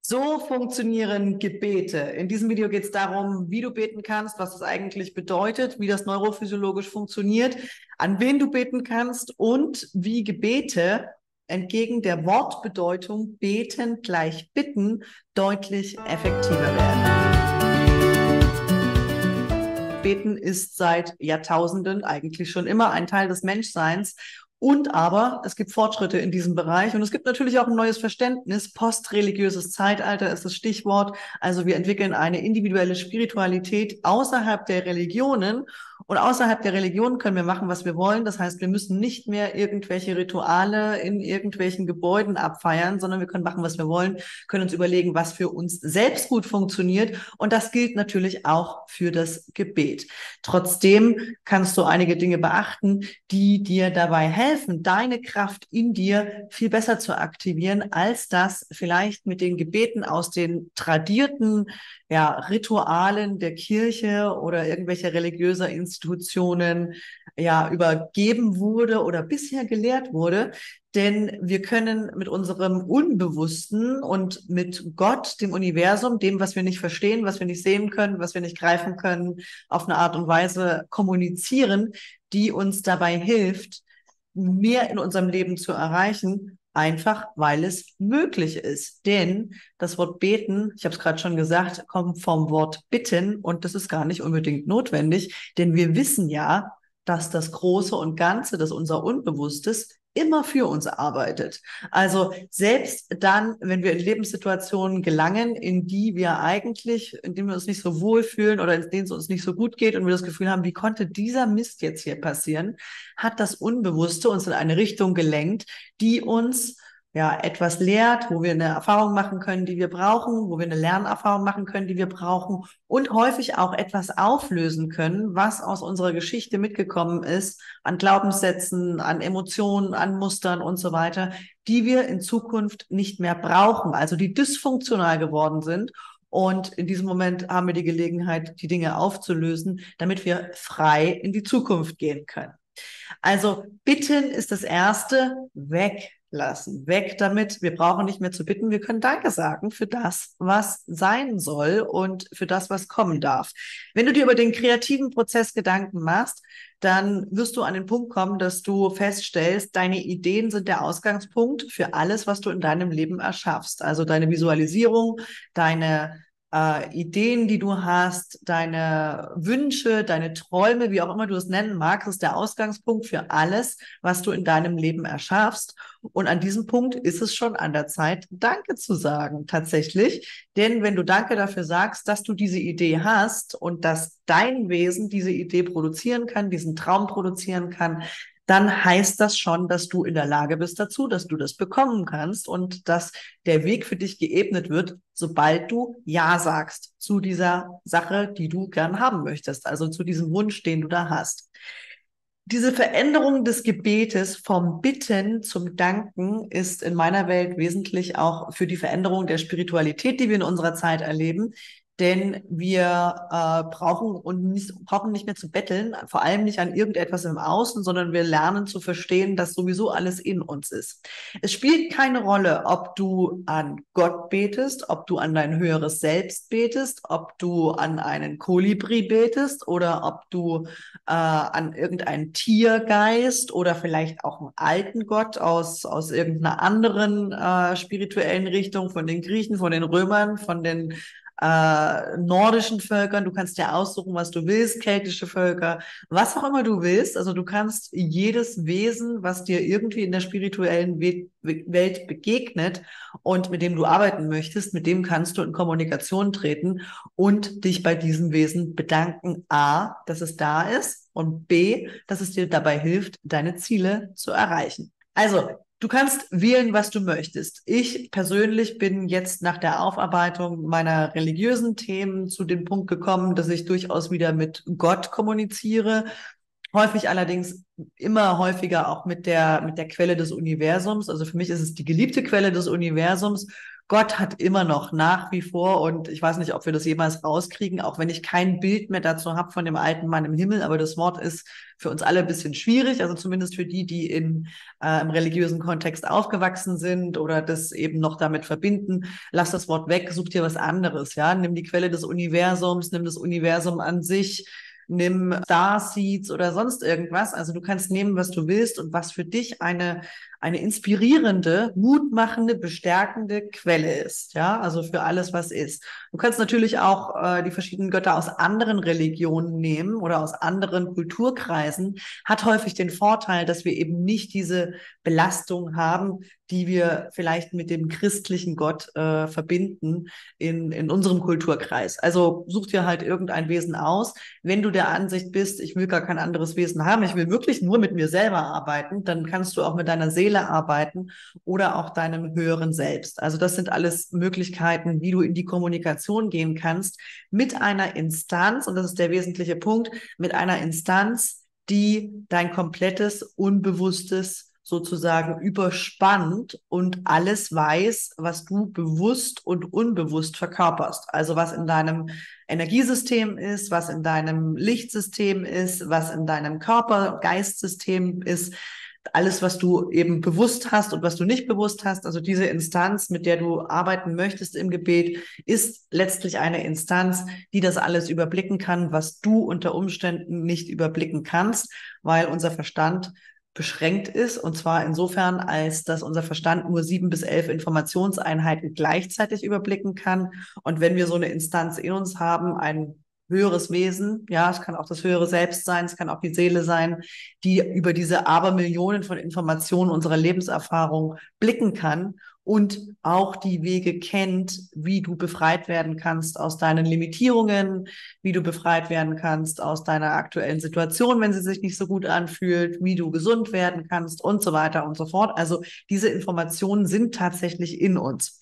So funktionieren Gebete. In diesem Video geht es darum, wie du beten kannst, was das eigentlich bedeutet, wie das neurophysiologisch funktioniert, an wen du beten kannst und wie Gebete entgegen der Wortbedeutung beten gleich bitten deutlich effektiver werden. Beten ist seit Jahrtausenden eigentlich schon immer ein Teil des Menschseins. Und aber es gibt Fortschritte in diesem Bereich und es gibt natürlich auch ein neues Verständnis. Postreligiöses Zeitalter ist das Stichwort. Also wir entwickeln eine individuelle Spiritualität außerhalb der Religionen. Und außerhalb der Religionen können wir machen, was wir wollen. Das heißt, wir müssen nicht mehr irgendwelche Rituale in irgendwelchen Gebäuden abfeiern, sondern wir können machen, was wir wollen, können uns überlegen, was für uns selbst gut funktioniert. Und das gilt natürlich auch für das Gebet. Trotzdem kannst du einige Dinge beachten, die dir dabei helfen, deine Kraft in dir viel besser zu aktivieren, als das vielleicht mit den Gebeten aus den tradierten Ritualen der Kirche oder irgendwelcher religiöser Institutionen übergeben wurde oder bisher gelehrt wurde. Denn wir können mit unserem Unbewussten und mit Gott, dem Universum, dem, was wir nicht verstehen, was wir nicht sehen können, was wir nicht greifen können, auf eine Art und Weise kommunizieren, die uns dabei hilft, mehr in unserem Leben zu erreichen, einfach weil es möglich ist. Denn das Wort beten, ich habe es gerade schon gesagt, kommt vom Wort bitten und das ist gar nicht unbedingt notwendig, denn wir wissen ja, dass das Große und Ganze, dass unser Unbewusstes immer für uns arbeitet. Also selbst dann, wenn wir in Lebenssituationen gelangen, in die wir eigentlich, in denen wir uns nicht so wohl fühlen oder in denen es uns nicht so gut geht und wir das Gefühl haben, wie konnte dieser Mist jetzt hier passieren, hat das Unbewusste uns in eine Richtung gelenkt, die uns etwas lehrt, wo wir eine Erfahrung machen können, die wir brauchen, wo wir eine Lernerfahrung machen können, die wir brauchen und häufig auch etwas auflösen können, was aus unserer Geschichte mitgekommen ist, an Glaubenssätzen, an Emotionen, an Mustern und so weiter, die wir in Zukunft nicht mehr brauchen, also die dysfunktional geworden sind. Und in diesem Moment haben wir die Gelegenheit, die Dinge aufzulösen, damit wir frei in die Zukunft gehen können. Also bitten ist das Erste, weglassen, weg damit. Wir brauchen nicht mehr zu bitten, wir können Danke sagen für das, was sein soll und für das, was kommen darf. Wenn du dir über den kreativen Prozess Gedanken machst, dann wirst du an den Punkt kommen, dass du feststellst, deine Ideen sind der Ausgangspunkt für alles, was du in deinem Leben erschaffst. Also deine Visualisierung, deine Ideen, die du hast, deine Wünsche, deine Träume, wie auch immer du es nennen magst, ist der Ausgangspunkt für alles, was du in deinem Leben erschaffst. Und an diesem Punkt ist es schon an der Zeit, Danke zu sagen, tatsächlich. Denn wenn du Danke dafür sagst, dass du diese Idee hast und dass dein Wesen diese Idee produzieren kann, diesen Traum produzieren kann, dann heißt das schon, dass du in der Lage bist dazu, dass du das bekommen kannst und dass der Weg für dich geebnet wird, sobald du Ja sagst zu dieser Sache, die du gern haben möchtest, also zu diesem Wunsch, den du da hast. Diese Veränderung des Gebetes vom Bitten zum Danken ist in meiner Welt wesentlich auch für die Veränderung der Spiritualität, die wir in unserer Zeit erleben. Denn wir brauchen nicht mehr zu betteln, vor allem nicht an irgendetwas im Außen, sondern wir lernen zu verstehen, dass sowieso alles in uns ist. Es spielt keine Rolle, ob du an Gott betest, ob du an dein höheres Selbst betest, ob du an einen Kolibri betest oder ob du an irgendeinen Tiergeist oder vielleicht auch einen alten Gott aus irgendeiner anderen spirituellen Richtung, von den Griechen, von den Römern, von den nordischen Völkern. Du kannst dir aussuchen, was du willst, keltische Völker, was auch immer du willst. Also du kannst jedes Wesen, was dir irgendwie in der spirituellen Welt begegnet und mit dem du arbeiten möchtest, mit dem kannst du in Kommunikation treten und dich bei diesem Wesen bedanken. A, dass es da ist und B, dass es dir dabei hilft, deine Ziele zu erreichen. Also, du kannst wählen, was du möchtest. Ich persönlich bin jetzt nach der Aufarbeitung meiner religiösen Themen zu dem Punkt gekommen, dass ich durchaus wieder mit Gott kommuniziere. Häufig allerdings immer häufiger auch mit der Quelle des Universums. Also für mich ist es die geliebte Quelle des Universums. Gott hat immer noch nach wie vor, und ich weiß nicht, ob wir das jemals rauskriegen, auch wenn ich kein Bild mehr dazu habe von dem alten Mann im Himmel, aber das Wort ist für uns alle ein bisschen schwierig, also zumindest für die, die im religiösen Kontext aufgewachsen sind oder das eben noch damit verbinden. Lass das Wort weg, such dir was anderes, ja. Nimm die Quelle des Universums, nimm das Universum an sich, nimm Starseeds oder sonst irgendwas. Also du kannst nehmen, was du willst und was für dich eine inspirierende, mutmachende, bestärkende Quelle ist, ja, also für alles, was ist. Du kannst natürlich auch die verschiedenen Götter aus anderen Religionen nehmen oder aus anderen Kulturkreisen, hat häufig den Vorteil, dass wir eben nicht diese Belastung haben, die wir vielleicht mit dem christlichen Gott verbinden in unserem Kulturkreis. Also such dir halt irgendein Wesen aus. Wenn du der Ansicht bist, ich will gar kein anderes Wesen haben, ich will wirklich nur mit mir selber arbeiten, dann kannst du auch mit deiner Seele arbeiten oder auch deinem höheren Selbst. Also das sind alles Möglichkeiten, wie du in die Kommunikation gehen kannst mit einer Instanz, und das ist der wesentliche Punkt, mit einer Instanz, die dein komplettes Unbewusstes sozusagen überspannt und alles weiß, was du bewusst und unbewusst verkörperst. Also was in deinem Energiesystem ist, was in deinem Lichtsystem ist, was in deinem Körper-Geistsystem ist, alles, was du eben bewusst hast und was du nicht bewusst hast, also diese Instanz, mit der du arbeiten möchtest im Gebet, ist letztlich eine Instanz, die das alles überblicken kann, was du unter Umständen nicht überblicken kannst, weil unser Verstand beschränkt ist, und zwar insofern, als dass unser Verstand nur 7 bis 11 Informationseinheiten gleichzeitig überblicken kann. Und wenn wir so eine Instanz in uns haben, ein höheres Wesen, ja, es kann auch das höhere Selbst sein, es kann auch die Seele sein, die über diese Abermillionen von Informationen unserer Lebenserfahrung blicken kann und auch die Wege kennt, wie du befreit werden kannst aus deinen Limitierungen, wie du befreit werden kannst aus deiner aktuellen Situation, wenn sie sich nicht so gut anfühlt, wie du gesund werden kannst und so weiter und so fort. Also diese Informationen sind tatsächlich in uns.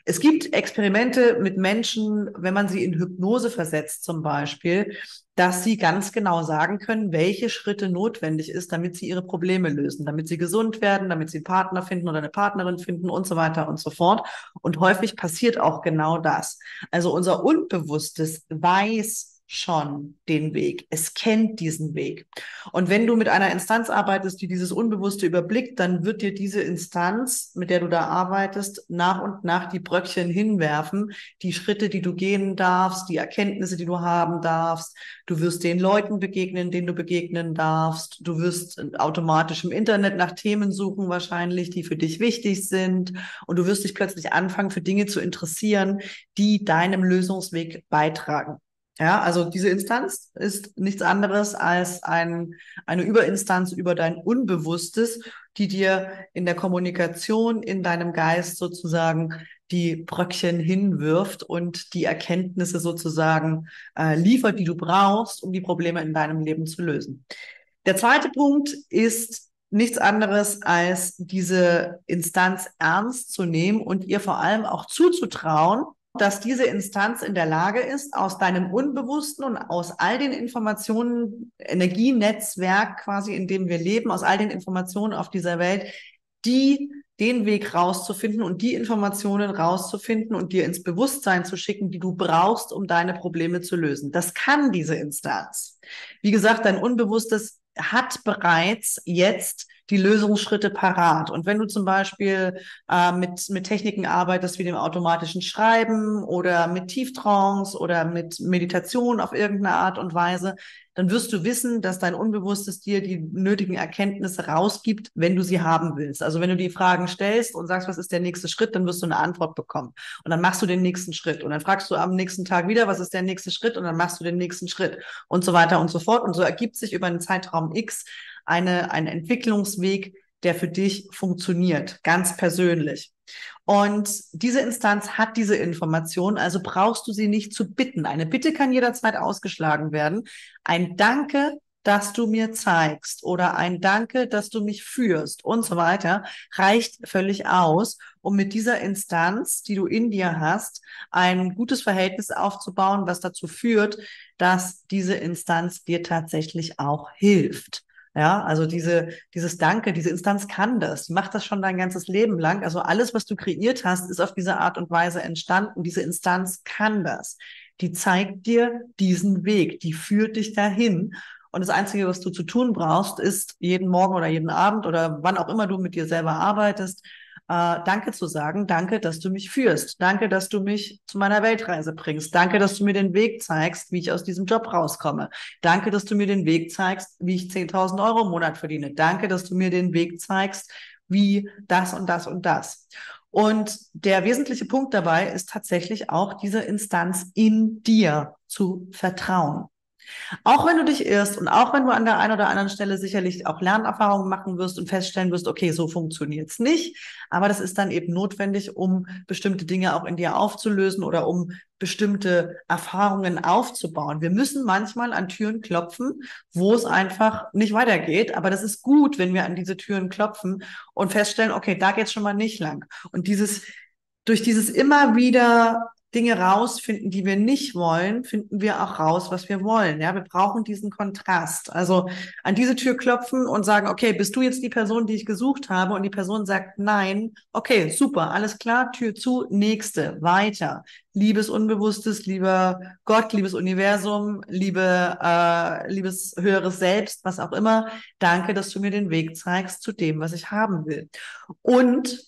Es gibt Experimente mit Menschen, wenn man sie in Hypnose versetzt zum Beispiel, dass sie ganz genau sagen können, welche Schritte notwendig ist, damit sie ihre Probleme lösen, damit sie gesund werden, damit sie einen Partner finden oder eine Partnerin finden und so weiter und so fort. Und häufig passiert auch genau das. Also unser Unbewusstes weiß schon den Weg. Es kennt diesen Weg. Und wenn du mit einer Instanz arbeitest, die dieses Unbewusste überblickt, dann wird dir diese Instanz, mit der du da arbeitest, nach und nach die Bröckchen hinwerfen, die Schritte, die du gehen darfst, die Erkenntnisse, die du haben darfst. Du wirst den Leuten begegnen, denen du begegnen darfst. Du wirst automatisch im Internet nach Themen suchen, wahrscheinlich, die für dich wichtig sind. Und du wirst dich plötzlich anfangen, für Dinge zu interessieren, die deinem Lösungsweg beitragen. Ja, also diese Instanz ist nichts anderes als eine Überinstanz über dein Unbewusstes, die dir in der Kommunikation, in deinem Geist sozusagen die Bröckchen hinwirft und die Erkenntnisse sozusagen liefert, die du brauchst, um die Probleme in deinem Leben zu lösen. Der zweite Punkt ist nichts anderes, als diese Instanz ernst zu nehmen und ihr vor allem auch zuzutrauen, dass diese Instanz in der Lage ist, aus deinem Unbewussten und aus all den Informationen, Energienetzwerk quasi, in dem wir leben, aus all den Informationen auf dieser Welt, den Weg rauszufinden und die Informationen rauszufinden und dir ins Bewusstsein zu schicken, die du brauchst, um deine Probleme zu lösen. Das kann diese Instanz. Wie gesagt, dein Unbewusstes hat bereits jetzt die Lösungsschritte parat. Und wenn du zum Beispiel mit Techniken arbeitest wie dem automatischen Schreiben oder mit Tieftrance oder mit Meditation auf irgendeine Art und Weise, dann wirst du wissen, dass dein Unbewusstes dir die nötigen Erkenntnisse rausgibt, wenn du sie haben willst. Also wenn du die Fragen stellst und sagst, was ist der nächste Schritt, dann wirst du eine Antwort bekommen. Und dann machst du den nächsten Schritt. Und dann fragst du am nächsten Tag wieder, was ist der nächste Schritt? Und dann machst du den nächsten Schritt und so weiter und so fort. Und so ergibt sich über einen Zeitraum X ein Entwicklungsweg, der für dich funktioniert, ganz persönlich. Und diese Instanz hat diese Information, also brauchst du sie nicht zu bitten. Eine Bitte kann jederzeit ausgeschlagen werden. Ein Danke, dass du mir zeigst oder ein Danke, dass du mich führst und so weiter, reicht völlig aus, um mit dieser Instanz, die du in dir hast, ein gutes Verhältnis aufzubauen, was dazu führt, dass diese Instanz dir tatsächlich auch hilft. Ja, also dieses Danke, diese Instanz kann das, die macht das schon dein ganzes Leben lang. Also alles, was du kreiert hast, ist auf diese Art und Weise entstanden. Diese Instanz kann das. Die zeigt dir diesen Weg, die führt dich dahin. Und das Einzige, was du zu tun brauchst, ist jeden Morgen oder jeden Abend oder wann auch immer du mit dir selber arbeitest, Danke zu sagen. Danke, dass du mich führst. Danke, dass du mich zu meiner Weltreise bringst. Danke, dass du mir den Weg zeigst, wie ich aus diesem Job rauskomme. Danke, dass du mir den Weg zeigst, wie ich 10.000 Euro im Monat verdiene. Danke, dass du mir den Weg zeigst, wie das und das und das. Und der wesentliche Punkt dabei ist tatsächlich auch diese Instanz in dir zu vertrauen. Auch wenn du dich irrst und auch wenn du an der einen oder anderen Stelle sicherlich auch Lernerfahrungen machen wirst und feststellen wirst, okay, so funktioniert's nicht, aber das ist dann eben notwendig, um bestimmte Dinge auch in dir aufzulösen oder um bestimmte Erfahrungen aufzubauen. Wir müssen manchmal an Türen klopfen, wo es einfach nicht weitergeht, aber das ist gut, wenn wir an diese Türen klopfen und feststellen, okay, da geht's schon mal nicht lang. Und durch dieses immer wieder Dinge rausfinden, die wir nicht wollen, finden wir auch raus, was wir wollen. Ja, wir brauchen diesen Kontrast. Also an diese Tür klopfen und sagen, okay, bist du jetzt die Person, die ich gesucht habe? Und die Person sagt nein. Okay, super, alles klar, Tür zu, nächste, weiter. Liebes Unbewusstes, lieber Gott, liebes Universum, liebes höheres Selbst, was auch immer. Danke, dass du mir den Weg zeigst zu dem, was ich haben will. Und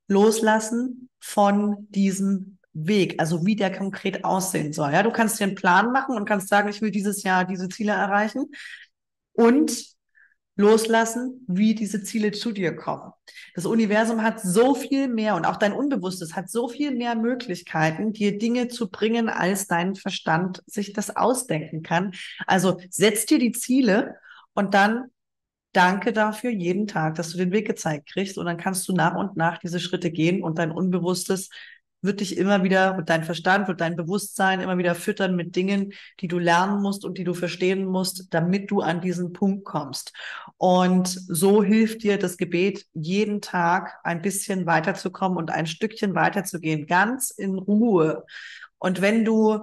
loslassen von diesem Weg, also wie der konkret aussehen soll. Ja, du kannst dir einen Plan machen und kannst sagen, ich will dieses Jahr diese Ziele erreichen und loslassen, wie diese Ziele zu dir kommen. Das Universum hat so viel mehr und auch dein Unbewusstes hat so viel mehr Möglichkeiten, dir Dinge zu bringen, als dein Verstand sich das ausdenken kann. Also setz dir die Ziele und dann danke dafür jeden Tag, dass du den Weg gezeigt kriegst und dann kannst du nach und nach diese Schritte gehen und dein Unbewusstes wird dich immer wieder, wird dein Verstand, wird dein Bewusstsein immer wieder füttern mit Dingen, die du lernen musst und die du verstehen musst, damit du an diesen Punkt kommst. Und so hilft dir das Gebet jeden Tag ein bisschen weiterzukommen und ein Stückchen weiterzugehen, ganz in Ruhe. Und wenn du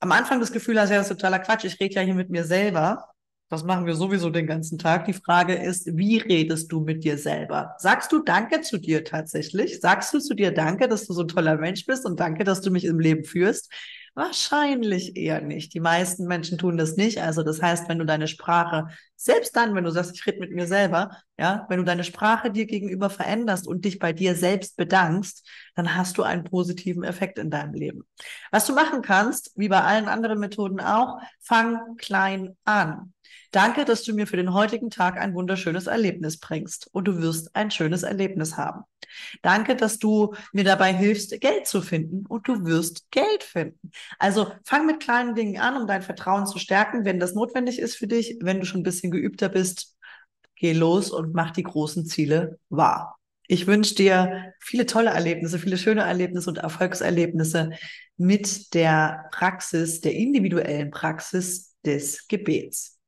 am Anfang das Gefühl hast, ja, das ist totaler Quatsch, ich rede ja hier mit mir selber. Das machen wir sowieso den ganzen Tag. Die Frage ist, wie redest du mit dir selber? Sagst du Danke zu dir tatsächlich? Sagst du zu dir Danke, dass du so ein toller Mensch bist und Danke, dass du mich im Leben führst? Wahrscheinlich eher nicht. Die meisten Menschen tun das nicht. Also das heißt, wenn du deine Sprache, selbst dann, wenn du sagst, ich rede mit mir selber, ja, wenn du deine Sprache dir gegenüber veränderst und dich bei dir selbst bedankst, dann hast du einen positiven Effekt in deinem Leben. Was du machen kannst, wie bei allen anderen Methoden auch, fang klein an. Danke, dass du mir für den heutigen Tag ein wunderschönes Erlebnis bringst und du wirst ein schönes Erlebnis haben. Danke, dass du mir dabei hilfst, Geld zu finden und du wirst Geld finden. Also fang mit kleinen Dingen an, um dein Vertrauen zu stärken, wenn das notwendig ist für dich. Wenn du schon ein bisschen geübter bist, geh los und mach die großen Ziele wahr. Ich wünsche dir viele tolle Erlebnisse, viele schöne Erlebnisse und Erfolgserlebnisse mit der Praxis, der individuellen Praxis des Gebets.